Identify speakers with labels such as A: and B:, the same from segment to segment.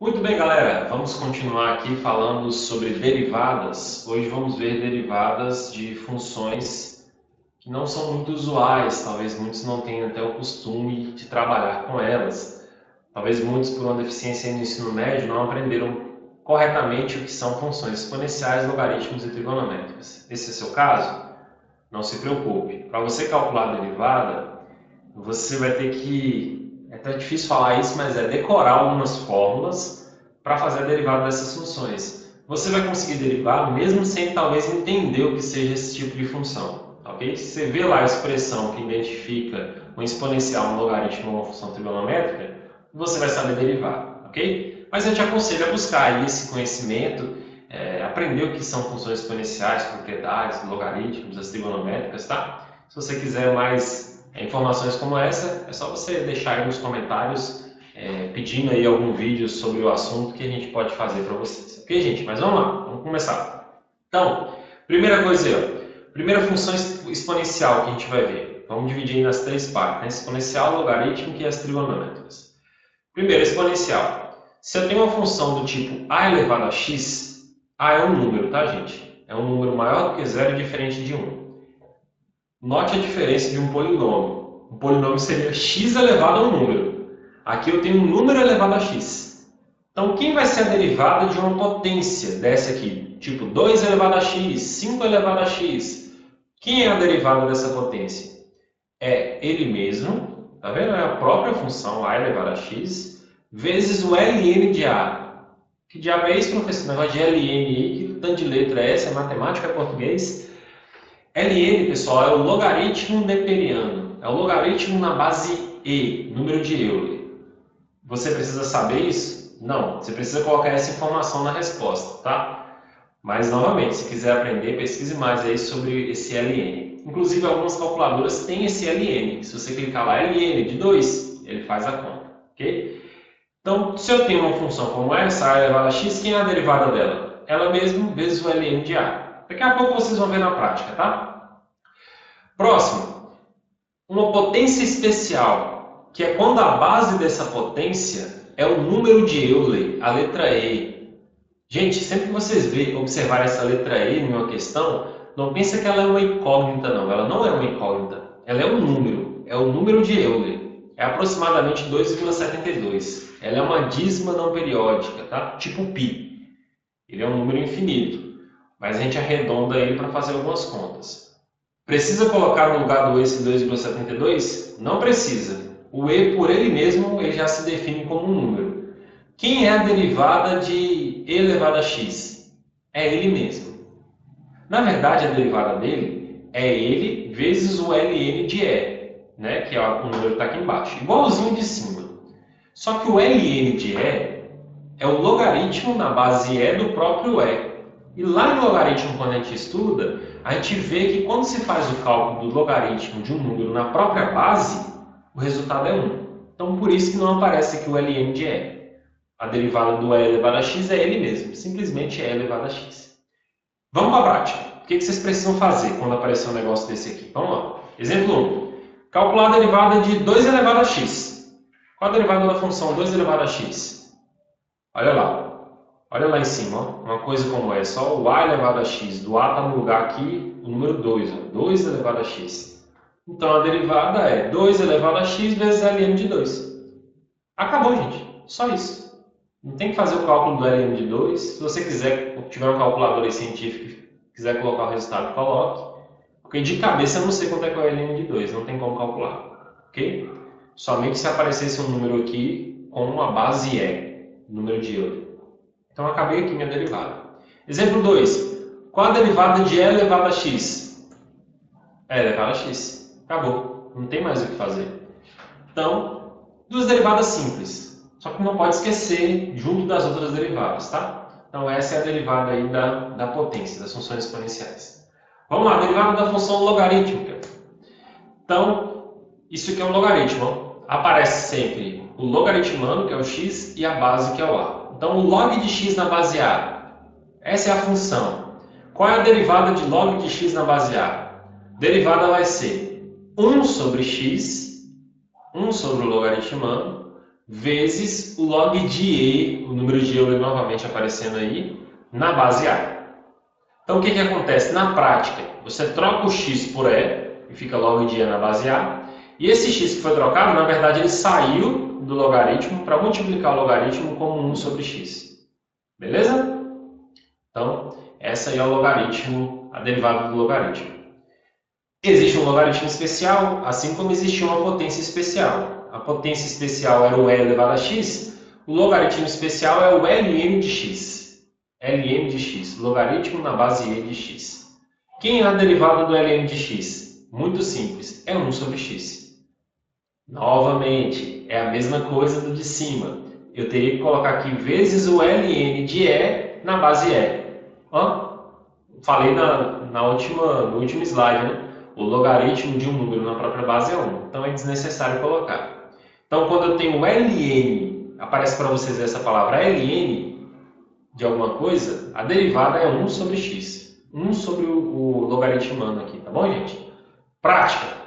A: Muito bem, galera. Vamos continuar aqui falando sobre derivadas. Hoje vamos ver derivadas de funções que não são muito usuais. Talvez muitos não tenham até o costume de trabalhar com elas. Talvez muitos, por uma deficiência no ensino médio, não aprenderam corretamente o que são funções exponenciais, logaritmos e trigonométricas. Esse é seu caso? Não se preocupe. Para você calcular a derivada, você vai ter que, é até difícil falar isso, mas é decorar algumas fórmulas para fazer a derivada dessas funções. Você vai conseguir derivar mesmo sem talvez entender o que seja esse tipo de função, ok? Se você vê lá a expressão que identifica um exponencial, um logaritmo ou uma função trigonométrica, você vai saber derivar, ok? Mas eu te aconselho a buscar aí esse conhecimento, aprender o que são funções exponenciais, propriedades, logaritmos, as trigonométricas, tá? Se você quiser mais informações como essa, é só você deixar aí nos comentários pedindo aí algum vídeo sobre o assunto que a gente pode fazer para vocês. Ok, gente? Mas vamos lá, vamos começar. Então, primeira coisa aí, ó. Primeira função exponencial que a gente vai ver. Vamos dividir nas três partes, né? Exponencial, logarítmica e as trigonométricas. Primeiro, exponencial. Se eu tenho uma função do tipo a elevado a x, a é um número, tá, gente? É um número maior do que zero e diferente de 1. Note a diferença de um polinômio. Um polinômio seria x elevado a um número. Aqui eu tenho um número elevado a x. Então, quem vai ser a derivada de uma potência dessa aqui? Tipo 2 elevado a x, 5 elevado a x. Quem é a derivada dessa potência? É ele mesmo, tá vendo? É a própria função a elevado a x, vezes o ln de a. Que diabo é isso, professor? Negócio de ln aí, que tanto de letra é essa? É matemática, é português? Ln, pessoal, é o logaritmo neperiano. É o logaritmo na base e, número de Euler. Você precisa saber isso? Não. Você precisa colocar essa informação na resposta, tá? Mas, novamente, se quiser aprender, pesquise mais aí sobre esse Ln. Inclusive, algumas calculadoras têm esse Ln. Se você clicar lá, Ln de 2, ele faz a conta, ok? Então, se eu tenho uma função como essa, a elevado a x, quem é a derivada dela? Ela mesma vezes o Ln de a. Daqui a pouco vocês vão ver na prática, tá? Próximo, uma potência especial, que é quando a base dessa potência é o número de Euler, a letra E. Gente, sempre que vocês observarem essa letra E em uma questão, não pense que ela é uma incógnita, não. Ela não é uma incógnita. Ela é um número. É o número de Euler. É aproximadamente 2,72. Ela é uma dízima não periódica, tá? Tipo π. Ele é um número infinito, mas a gente arredonda ele para fazer algumas contas. Precisa colocar no lugar do esse 2,72? Não precisa. O e, por ele mesmo, ele já se define como um número. Quem é a derivada de e elevado a x? É ele mesmo. Na verdade, a derivada dele é ele vezes o ln de e, né? Que é o número que está aqui embaixo. Igualzinho de cima. Só que o ln de e é o logaritmo na base e do próprio e. E lá no logaritmo, quando a gente estuda, a gente vê que quando se faz o cálculo do logaritmo de um número na própria base, o resultado é 1. Então, por isso que não aparece aqui o ln de e. A derivada do e elevado a x é ele mesmo, simplesmente e elevado a x. Vamos para a prática. O que vocês precisam fazer quando aparecer um negócio desse aqui? Vamos lá. Exemplo 1. Calcular a derivada de 2 elevado a x. Qual a derivada da função 2 elevado a x? Olha lá. Olha lá em cima, ó. Uma coisa como essa, ó, o a elevado a x, do a está no lugar aqui, o número 2, ó, 2 elevado a x. Então, a derivada é 2 elevado a x vezes ln de 2. Acabou, gente. Só isso. Não tem que fazer o cálculo do ln de 2. Se você quiser, tiver um calculador aí científico e quiser colocar o resultado, coloque. Porque de cabeça eu não sei quanto é que é o ln de 2, não tem como calcular. Ok? Somente se aparecesse um número aqui com uma base e, número de Euler. Então, acabei aqui minha derivada. Exemplo 2. Qual a derivada de e elevado a x? E elevado a x. Acabou. Não tem mais o que fazer. Então, duas derivadas simples. Só que não pode esquecer junto das outras derivadas, tá? Então, essa é a derivada aí da potência, das funções exponenciais. Vamos lá, derivada da função logarítmica. Então, isso aqui é um logaritmo. Aparece sempre o logaritmando, que é o x, e a base, que é o a. Então, o log de x na base a. Essa é a função. Qual é a derivada de log de x na base a? Derivada vai ser 1 sobre x, 1 sobre o logaritmando, vezes o log de E, o número de Euler novamente aparecendo aí, na base A. Então, o que acontece? Na prática, você troca o x por E, e fica log de E na base A, e esse x que foi trocado, na verdade, ele saiu do logaritmo para multiplicar o logaritmo como 1 sobre x. Beleza? Então, essa aí é o logaritmo, a derivada do logaritmo. Existe um logaritmo especial, assim como existia uma potência especial. A potência especial era o e elevado a x, o logaritmo especial é o ln de x. ln de x, logaritmo na base e de x. Quem é a derivada do ln de x? Muito simples, é 1 sobre x. Novamente, é a mesma coisa do de cima. Eu teria que colocar aqui vezes o ln de e na base e. Falei no último slide, né? O logaritmo de um número na própria base é 1. Então é desnecessário colocar. Então, quando eu tenho ln, aparece para vocês essa palavra ln de alguma coisa, a derivada é 1 sobre x. 1 sobre o logaritmando aqui, tá bom, gente? Prática.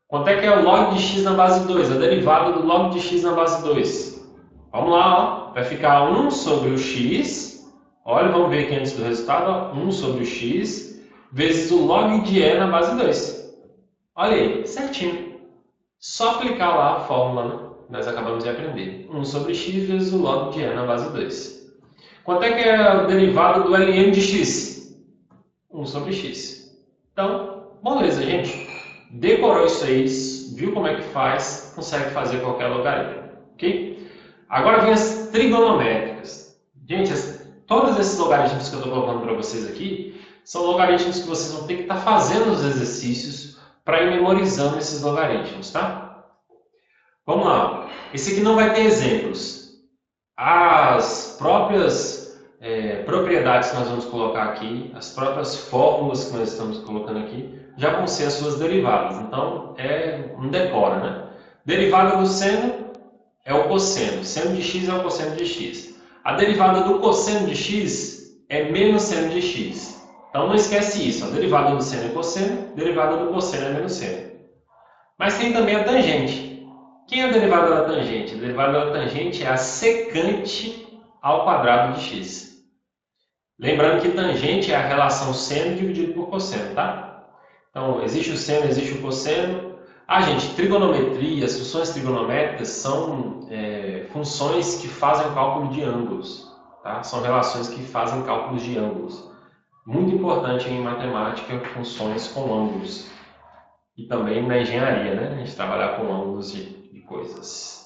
A: Quanto é que é o log de x na base 2? A derivada do log de x na base 2. Vamos lá, ó. Vai ficar 1 sobre o x. Olha, vamos ver aqui antes do resultado. Ó. 1 sobre o x vezes o log de e na base 2. Olha aí, certinho. Só aplicar lá a fórmula, né? Nós acabamos de aprender. 1 sobre x vezes o log de e na base 2. Quanto é que é a derivada do ln de x? 1 sobre x. Então, beleza, gente. Decorou isso aí, viu como é que faz, consegue fazer qualquer logaritmo, ok? Agora vem as trigonométricas. Gente, todos esses logaritmos que eu estou colocando para vocês aqui são logaritmos que vocês vão ter que estar fazendo os exercícios para ir memorizando esses logaritmos, tá? Vamos lá. Esse aqui não vai ter exemplos. As próprias propriedades que nós vamos colocar aqui, as próprias fórmulas que nós estamos colocando aqui, já vão ser as suas derivadas. Então, é um decora, né? Derivada do seno é o cosseno. Seno de x é o cosseno de x. A derivada do cosseno de x é menos seno de x. Então, não esquece isso. A derivada do seno é cosseno, a derivada do cosseno é menos seno. Mas tem também a tangente. Quem é a derivada da tangente? A derivada da tangente é a secante ao quadrado de x. Lembrando que tangente é a relação seno dividido por cosseno, tá? Então, existe o seno, existe o cosseno. Gente, trigonometria, as funções trigonométricas são funções que fazem cálculo de ângulos, tá? São relações que fazem cálculos de ângulos. Muito importante em matemática, funções com ângulos. E também na engenharia, né? A gente trabalhar com ângulos de coisas.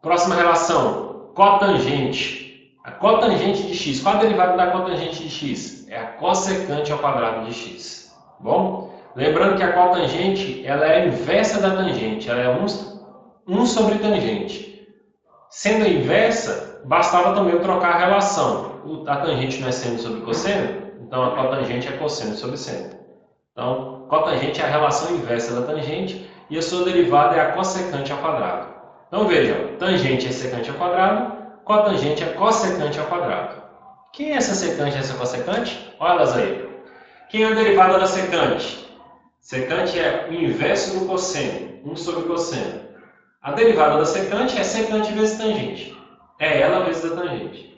A: Próxima relação, cotangente. A cotangente de x. Qual a derivada da cotangente de x? É a cossecante ao quadrado de x. Bom? Lembrando que a cotangente ela é a inversa da tangente. Ela é 1 sobre tangente. Sendo a inversa, bastava também eu trocar a relação. A tangente não é seno sobre cosseno, então a cotangente é cosseno sobre seno. Então, cotangente é a relação inversa da tangente e a sua derivada é a cossecante ao quadrado. Então vejam, tangente é secante ao quadrado, cotangente é cossecante ao quadrado. Quem é essa secante e essa cossecante? Olha elas aí. Quem é a derivada da secante? Secante é o inverso do cosseno, 1 sobre cosseno. A derivada da secante é secante vezes tangente. É ela vezes a tangente.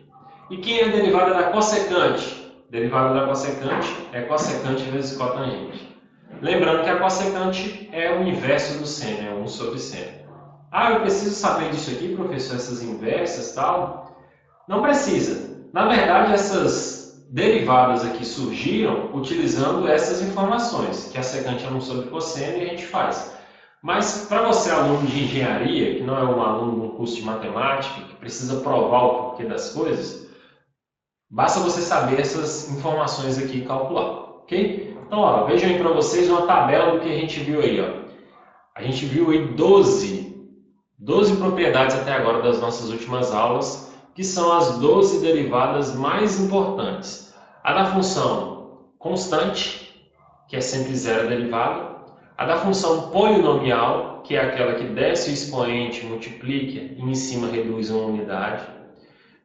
A: E quem é a derivada da cossecante? Derivada da cossecante é cossecante vezes cotangente. Lembrando que a cossecante é o inverso do seno, é 1 sobre seno. Eu preciso saber disso aqui, professor, essas inversas e tal? Não precisa. Na verdade, essas derivadas aqui surgiram utilizando essas informações, que a secante é 1 sobre cosseno e a gente faz. Mas para você, aluno de engenharia, que não é um aluno de um curso de matemática, que precisa provar o porquê das coisas, basta você saber essas informações aqui e calcular, ok? Então, vejam aí para vocês uma tabela do que a gente viu aí. A gente viu aí 12 propriedades até agora das nossas últimas aulas, que são as 12 derivadas mais importantes. A da função constante, que é sempre zero derivada. A da função polinomial, que é aquela que desce o expoente, multiplica e em cima reduz uma unidade.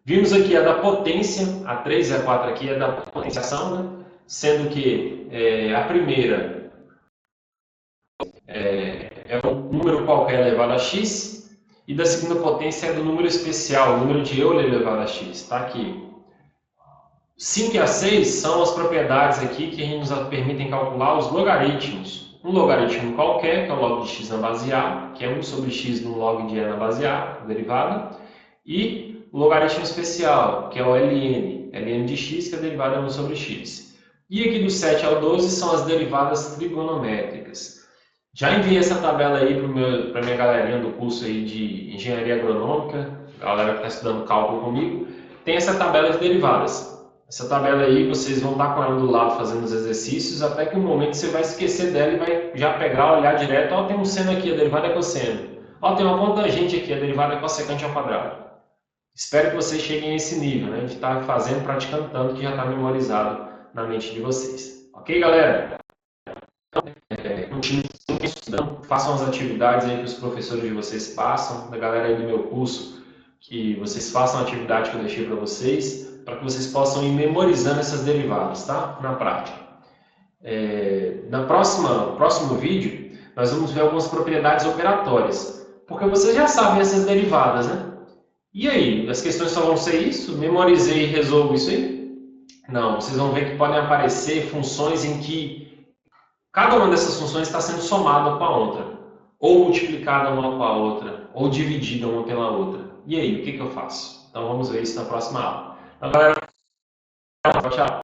A: Vimos aqui a da potência, a 3 e a 4 aqui é da potenciação, né? Sendo que a primeira é um número qualquer elevado a x, E da segunda potência é do número especial, o número de Euler elevado a x. Está aqui. 5 e a 6 são as propriedades aqui que nos permitem calcular os logaritmos. Um logaritmo qualquer, que é o log de x na base a, que é 1 sobre x no log de e na base a, derivada. E o logaritmo especial, que é o ln de x, que é a derivada é 1 sobre x. E aqui do 7 ao 12 são as derivadas trigonométricas. Já enviei essa tabela aí para a minha galerinha do curso aí de Engenharia Agronômica, a galera que está estudando cálculo comigo, tem essa tabela de derivadas. Essa tabela aí, vocês vão estar com ela do lado fazendo os exercícios, até que um momento você vai esquecer dela e vai já pegar, olhar direto, ó, tem um seno aqui, a derivada é cosseno. Ó, tem uma contangente aqui, a derivada é cossecante ao quadrado. Espero que vocês cheguem a esse nível, né, de estar fazendo, praticando tanto que já está memorizado na mente de vocês. Ok, galera? Continuem estudando, façam as atividades aí que os professores de vocês passam, da galera aí do meu curso, que vocês façam a atividade que eu deixei para vocês, para que vocês possam ir memorizando essas derivadas, tá? Na prática. No próximo vídeo, nós vamos ver algumas propriedades operatórias, porque vocês já sabem essas derivadas, né? E aí, as questões só vão ser isso? Memorizei e resolvo isso aí? Não, vocês vão ver que podem aparecer funções em que cada uma dessas funções está sendo somada com a outra, ou multiplicada uma com a outra, ou dividida uma pela outra. E aí, o que eu faço? Então vamos ver isso na próxima aula. Então, galera, tchau, tchau.